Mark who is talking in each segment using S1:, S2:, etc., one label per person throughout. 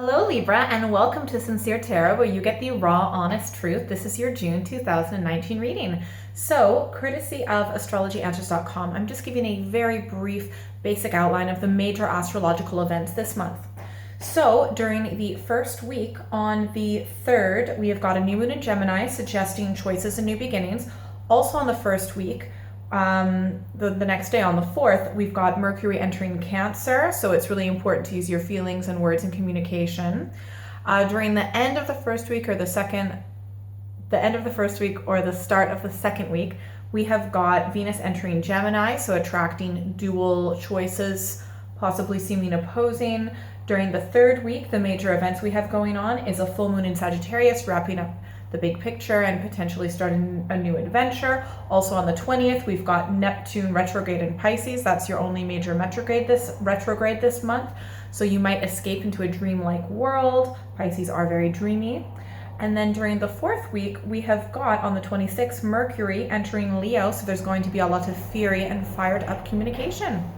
S1: Hello Libra, and welcome to Sincere Tarot, where you get the raw, honest truth. This is your June 2019 reading. So, courtesy of astrologyanswers.com, I'm just giving a very brief, basic outline of the major astrological events this month. So, during the first week, on the 3rd, we have got a new moon in Gemini, suggesting choices and new beginnings. Also on the first week, the next day on the 4th, we've got Mercury entering Cancer, so it's really important to use your feelings and words in communication. During the end of the first week or the end of the first week or the start of the second week, we have got Venus entering Gemini, so attracting dual choices, possibly seeming opposing. During the third week, the major events we have going on is a full moon in Sagittarius, wrapping up the big picture and potentially starting a new adventure. Also on the 20th, we've got Neptune retrograde in Pisces. That's your only major retrograde this month. So you might escape into a dreamlike world. Pisces are very dreamy. And then during the fourth week, we have got on the 26th, Mercury entering Leo. So there's going to be a lot of fury and fired up communication.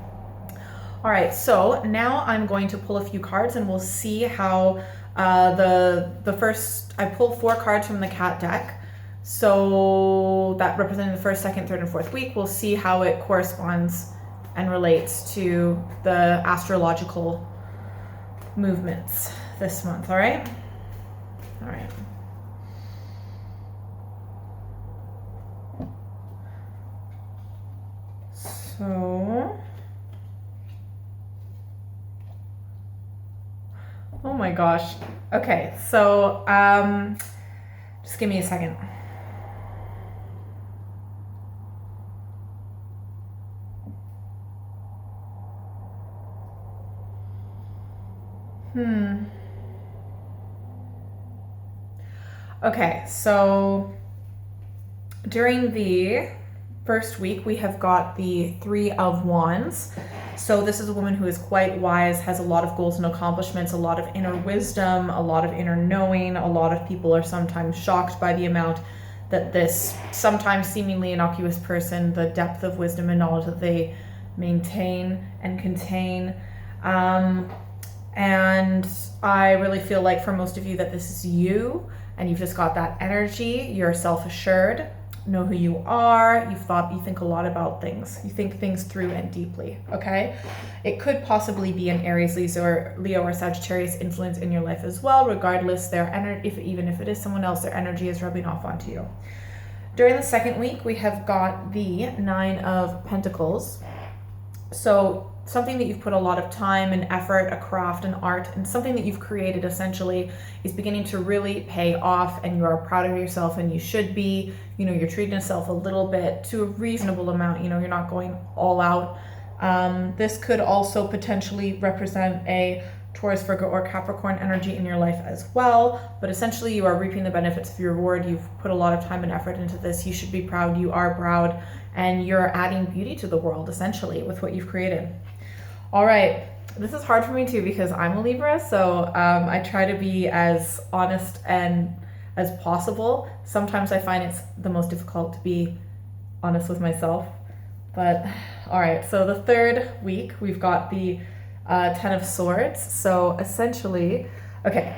S1: All right, so now I'm going to pull a few cards and we'll see how the first, I pulled 4 cards from the cat deck. So that representing the first, second, third, and fourth week. We'll see how it corresponds and relates to the astrological movements this month, all right? All right. So, oh my gosh. Okay, so just give me a second. Okay, so during the first week, we have got the 3 of Wands. So this is a woman who is quite wise, has a lot of goals and accomplishments, a lot of inner wisdom, a lot of inner knowing. A lot of people are sometimes shocked by the amount that this sometimes seemingly innocuous person, the depth of wisdom and knowledge that they maintain and contain. And I really feel like for most of you that this is you, and you've just got that energy. You're self-assured, know who you are, you think a lot about things, you think things through and deeply, okay? It could possibly be an Aries, Leo or Sagittarius influence in your life as well. Regardless, their energy, even if it is someone else, their energy is rubbing off onto you. During the second week, we have got the 9 of Pentacles. So something that you've put a lot of time and effort, a craft, an art, and something that you've created essentially is beginning to really pay off, and you are proud of yourself, and you should be. You know, you're treating yourself a little bit to a reasonable amount. You know, you're not going all out. This could also potentially represent a Taurus, Virgo, or Capricorn energy in your life as well. But essentially, you are reaping the benefits of your reward. You've put a lot of time and effort into this. You should be proud. You are proud. And you're adding beauty to the world, essentially, with what you've created. All right. This is hard for me, too, because I'm a Libra. So I try to be as honest and as possible. Sometimes I find it's the most difficult to be honest with myself. But all right. So the third week, we've got the 10 of Swords. So essentially, okay,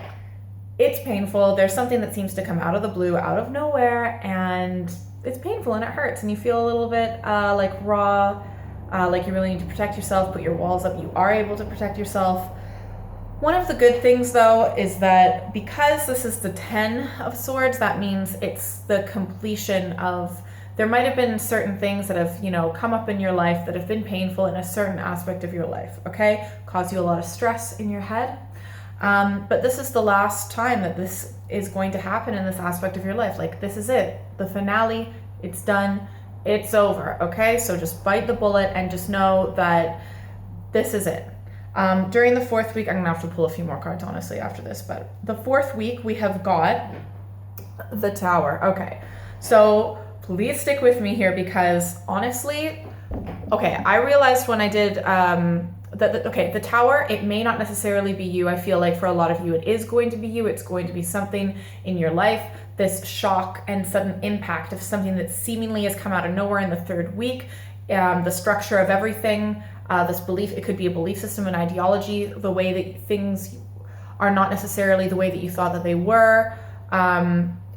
S1: it's painful. There's something that seems to come out of the blue, out of nowhere, and it's painful and it hurts, and you feel a little bit like raw, like you really need to protect yourself, put your walls up. You are able to protect yourself. One of the good things, though, is that because this is the 10 of Swords, that means it's the completion of, there might have been certain things that have, come up in your life that have been painful in a certain aspect of your life, okay? Cause you a lot of stress in your head. But this is the last time that this is going to happen in this aspect of your life. Like, this is it. The finale, it's done, it's over, okay? So just bite the bullet and just know that this is it. During the fourth week, I'm gonna have to pull a few more cards, honestly, after this, but the fourth week, we have got the Tower. Okay, so please stick with me here, because honestly, okay, I realized when I did the Tower, it may not necessarily be you. I feel like for a lot of you, it is going to be you. It's going to be something in your life, this shock and sudden impact of something that seemingly has come out of nowhere in the third week. The structure of everything, this belief, it could be a belief system, an ideology, the way that things are not necessarily the way that you thought that they were.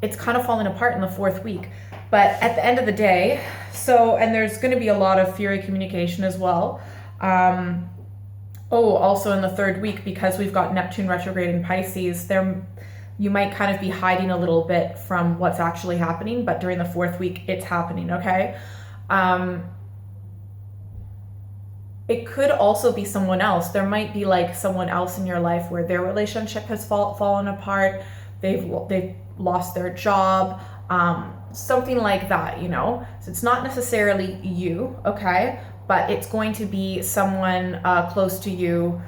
S1: It's kind of falling apart in the 4th week. But at the end of the day, and there's going to be a lot of fury communication as well. Also in the 3rd week, because we've got Neptune retrograde in Pisces, you might kind of be hiding a little bit from what's actually happening, but during the 4th week, it's happening, okay? It could also be someone else. There might be like someone else in your life where their relationship has fallen apart. They've lost their job, something like that, you know? So it's not necessarily you, okay? But it's going to be someone close to you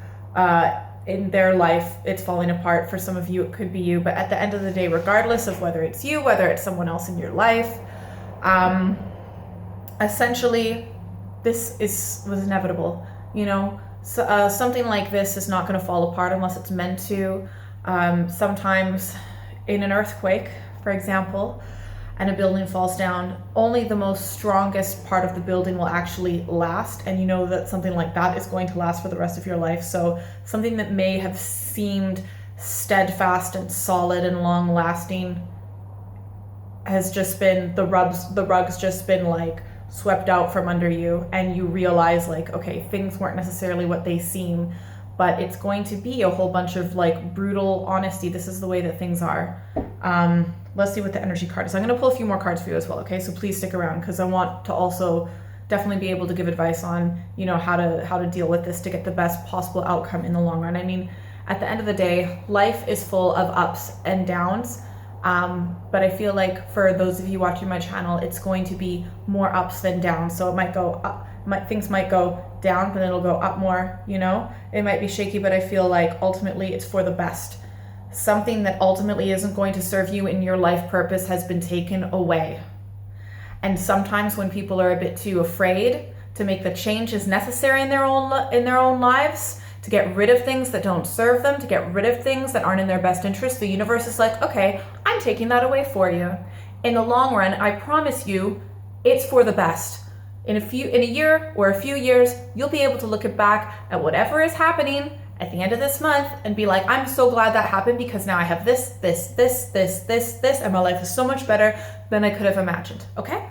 S1: in their life. It's falling apart. For some of you, it could be you. But at the end of the day, regardless of whether it's you, whether it's someone else in your life, essentially, this was inevitable, you know? So, something like this is not going to fall apart unless it's meant to. Sometimes in an earthquake, for example, and a building falls down, only the most strongest part of the building will actually last. And you know that something like that is going to last for the rest of your life. So something that may have seemed steadfast and solid and long lasting has just been, the rug's just been like swept out from under you, and you realize like, okay, things weren't necessarily what they seem, but it's going to be a whole bunch of like brutal honesty. This is the way that things are. Let's see what the energy card is. I'm going to pull a few more cards for you as well, okay? So please stick around, because I want to also definitely be able to give advice on, you know, how to deal with this to get the best possible outcome in the long run. I mean, at the end of the day, life is full of ups and downs. But I feel like for those of you watching my channel, it's going to be more ups than downs. So it might go up, things might go down, but then it'll go up more, you know? It might be shaky, but I feel like ultimately it's for the best. Something that ultimately isn't going to serve you in your life purpose has been taken away. And sometimes when people are a bit too afraid to make the changes necessary in their own lives, to get rid of things that don't serve them, to get rid of things that aren't in their best interest, the universe is like, okay, I'm taking that away for you. In the long run, I promise you, it's for the best. In a year or a few years, you'll be able to look back at whatever is happening at the end of this month and be like, I'm so glad that happened, because now I have this, and my life is so much better than I could have imagined, okay?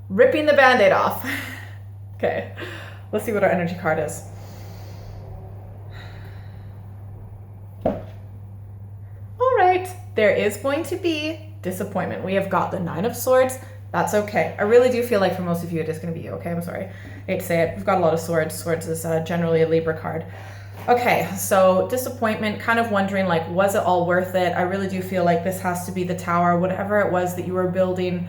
S1: Ripping the Band-Aid off. Okay, let's see what our energy card is. All right, there is going to be disappointment. We have got the 9 of Swords. That's okay. I really do feel like for most of you, it is going to be you, okay? I'm sorry. I hate to say it. We've got a lot of swords. Swords is generally a Libra card. Okay, so disappointment, kind of wondering like, was it all worth it? I really do feel like this has to be the tower, whatever it was that you were building,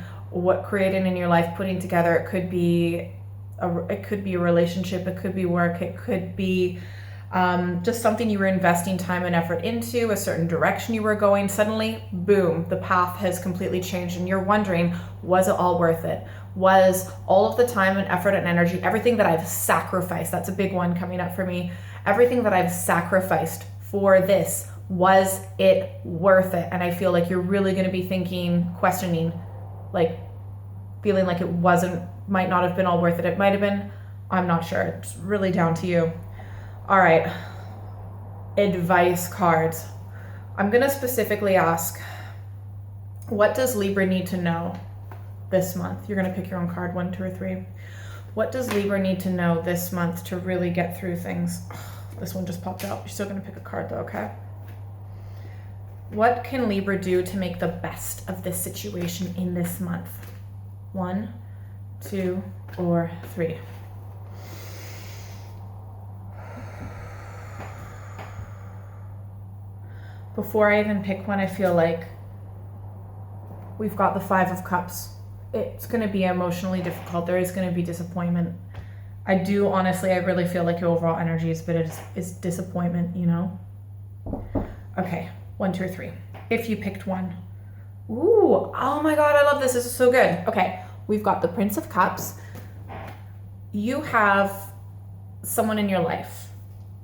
S1: creating in your life, putting together. It could be a relationship, it could be work, it could be just something you were investing time and effort into, a certain direction you were going. Suddenly, boom, the path has completely changed, and you're wondering, was it all worth it? Was all of the time and effort and energy, everything that I've sacrificed, that's a big one coming up for me, everything that I've sacrificed for this, was it worth it? And I feel like you're really going to be thinking, questioning, like feeling like it might not have been all worth it. It might have been, I'm not sure. It's really down to you. All right, advice cards. I'm going to specifically ask, what does Libra need to know this month? You're going to pick your own card, 1, 2, or 3. What does Libra need to know this month to really get through things? This one just popped out. You're still going to pick a card though, okay? What can Libra do to make the best of this situation in this month? 1, 2, or 3. Before I even pick one, I feel like we've got the 5 of Cups. It's going to be emotionally difficult. There is going to be disappointment. I do, honestly, I really feel like your overall energy is disappointment, you know? Okay, 1, 2, or 3. If you picked one. Ooh, oh my God, I love this. This is so good. Okay, we've got the Prince of Cups. You have someone in your life.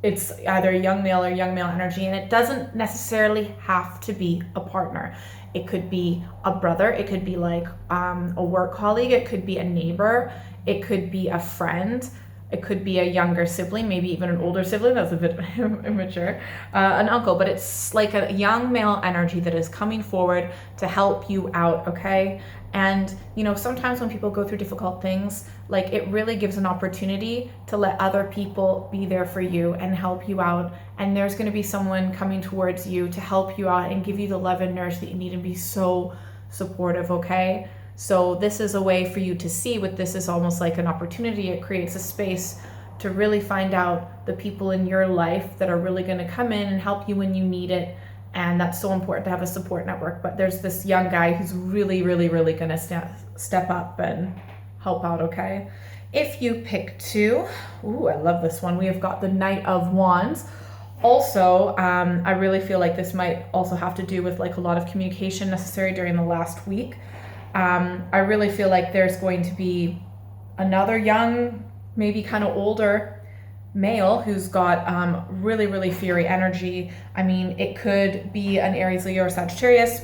S1: It's either a young male or young male energy, and it doesn't necessarily have to be a partner. It could be a brother. It could be like a work colleague. It could be a neighbor. It could be a friend. It could be a younger sibling, maybe even an older sibling. That's a bit immature. An uncle, but it's like a young male energy that is coming forward to help you out, okay? And, you know, sometimes when people go through difficult things, like it really gives an opportunity to let other people be there for you and help you out. And there's going to be someone coming towards you to help you out and give you the love and nurture that you need and be so supportive, okay? So this is a way for you to see what this is almost like an opportunity. It creates a space to really find out the people in your life that are really going to come in and help you when you need it. And that's so important to have a support network. But there's this young guy who's really, really, really going to step up and help out, okay? If you pick 2, ooh, I love this one. We have got the Knight of Wands. Also, I really feel like this might also have to do with like a lot of communication necessary during the last week. I really feel like there's going to be another young, maybe kind of older male who's got really, really fiery energy. I mean, it could be an Aries, Leo, or Sagittarius.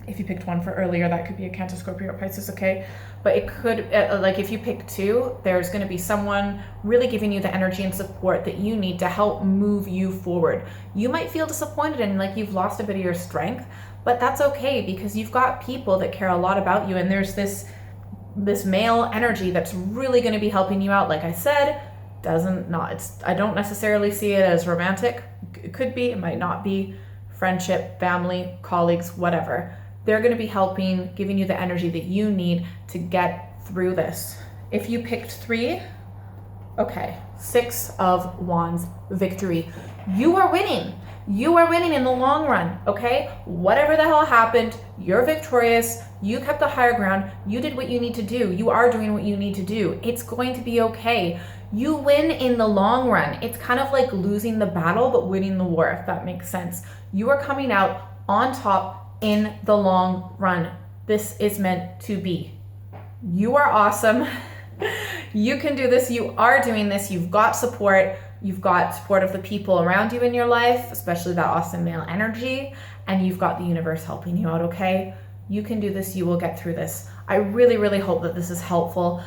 S1: If you picked one for earlier, that could be a Cancer, Scorpio, or Pisces, okay? But it could, like if you pick 2, there's going to be someone really giving you the energy and support that you need to help move you forward. You might feel disappointed and like you've lost a bit of your strength, but that's okay because you've got people that care a lot about you, and there's this male energy that's really going to be helping you out. Like I said, I don't necessarily see it as romantic. It could be, it might not be. Friendship, family, colleagues, whatever. They're going to be helping, giving you the energy that you need to get through this. If you picked 3, okay, 6 of Wands, victory. You are winning. You are winning in the long run, okay? Whatever the hell happened, you're victorious. You kept the higher ground. You did what you need to do. You are doing what you need to do. It's going to be okay. You win in the long run. It's kind of like losing the battle, but winning the war, if that makes sense. You are coming out on top in the long run. This is meant to be. You are awesome. You can do this. You are doing this. You've got support. You've got support of the people around you in your life, especially that awesome male energy. And you've got the universe helping you out, okay? You can do this. You will get through this. I really, really hope that this is helpful.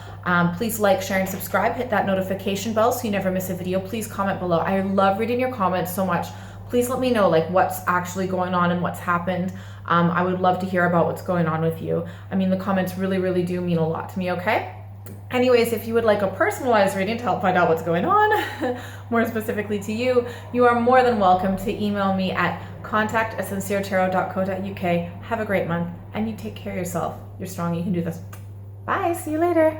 S1: Please like, share, and subscribe. Hit that notification bell so you never miss a video. Please comment below. I love reading your comments so much. Please let me know like what's actually going on and what's happened. I would love to hear about what's going on with you. I mean, the comments really, really do mean a lot to me, okay? Anyways, if you would like a personalized reading to help find out what's going on, more specifically to you, you are more than welcome to email me at contact@sinceretarot.co.uk. Have a great month, and you take care of yourself. You're strong, you can do this. Bye, see you later.